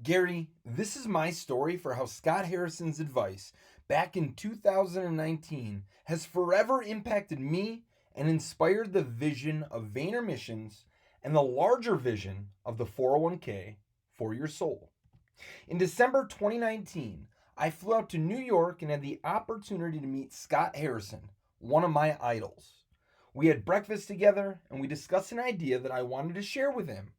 Gary, this is my story for how Scott Harrison's advice back in 2019 has forever impacted me and inspired the vision of Vayner Missions and the larger vision of the 401k for your soul. In December 2019, I flew out to New York and had the opportunity to meet Scott Harrison, one of my idols. We had breakfast together and we discussed an idea that I wanted to share with him.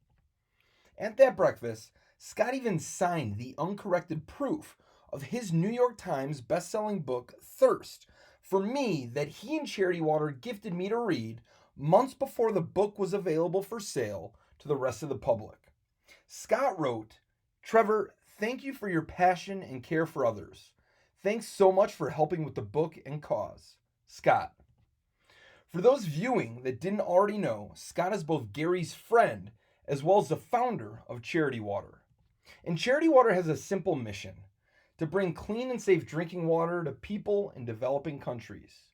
At that breakfast, Scott even signed the uncorrected proof of his New York Times best-selling book, Thirst, for me that he and Charity Water gifted me to read months before the book was available for sale to the rest of the public. Scott wrote, "Trevor, thank you for your passion and care for others. Thanks so much for helping with the book and cause. Scott." For those viewing that didn't already know, Scott is both Gary's friend as well as the founder of Charity Water. And Charity Water has a simple mission: to bring clean and safe drinking water to people in developing countries.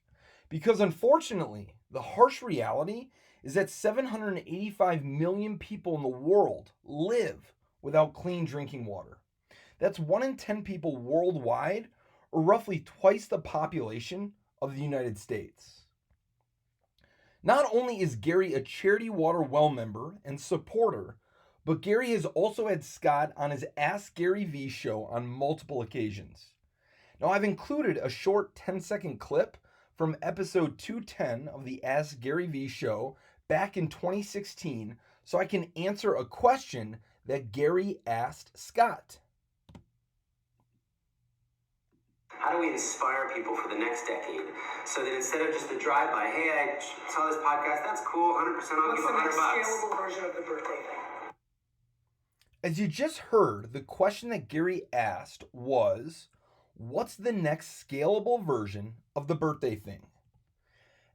Because unfortunately, the harsh reality is that 785 million people in the world live without clean drinking water. That's 1 in 10 people worldwide, or roughly twice the population of the United States. Not only is Gary a Charity Water Well member and supporter, but Gary has also had Scott on his Ask Gary V show on multiple occasions. Now, I've included a short 10-second clip from episode 210 of the Ask Gary V show back in 2016 so I can answer a question that Gary asked Scott. How do we inspire people for the next decade so that instead of just a drive-by, hey, I saw this podcast, that's cool, 100%, I'll give $100. Scalable version of the birthday thing? As you just heard, the question that Gary asked was, what's the next scalable version of the birthday thing?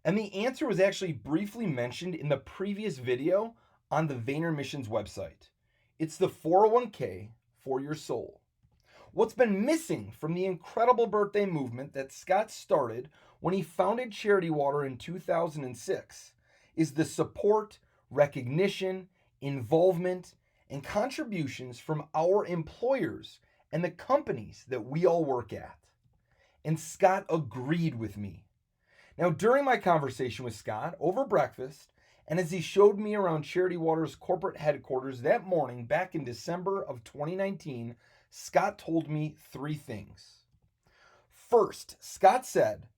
And the answer was actually briefly mentioned in the previous video on the Vayner Missions website. It's the 401k for your soul. What's been missing from the incredible birthday movement that Scott started when he founded Charity Water in 2006 is the support, recognition, involvement, and contributions from our employers and the companies that we all work at. And Scott agreed with me. Now, during my conversation with Scott over breakfast, and as he showed me around Charity Water's corporate headquarters that morning back in December of 2019, Scott told me 3 things. First, Scott said,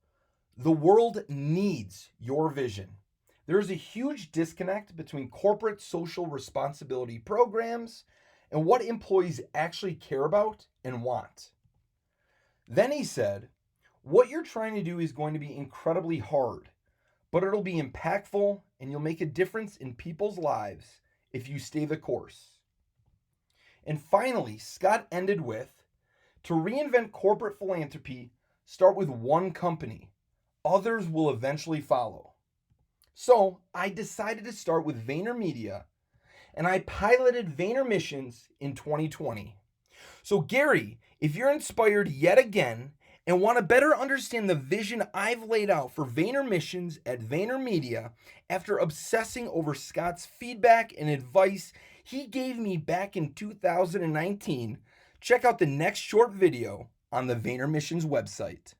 the world needs your vision. There is a huge disconnect between corporate social responsibility programs and what employees actually care about and want. Then he said, what you're trying to do is going to be incredibly hard, but it'll be impactful and you'll make a difference in people's lives if you stay the course. And finally, Scott ended with, to reinvent corporate philanthropy, start with one company. Others will eventually follow. So I decided to start with VaynerMedia, and I piloted Vayner Missions in 2020. So Gary, if you're inspired yet again and want to better understand the vision I've laid out for Vayner Missions at VaynerMedia after obsessing over Scott's feedback and advice he gave me back in 2019, check out the next short video on the Vayner Missions website.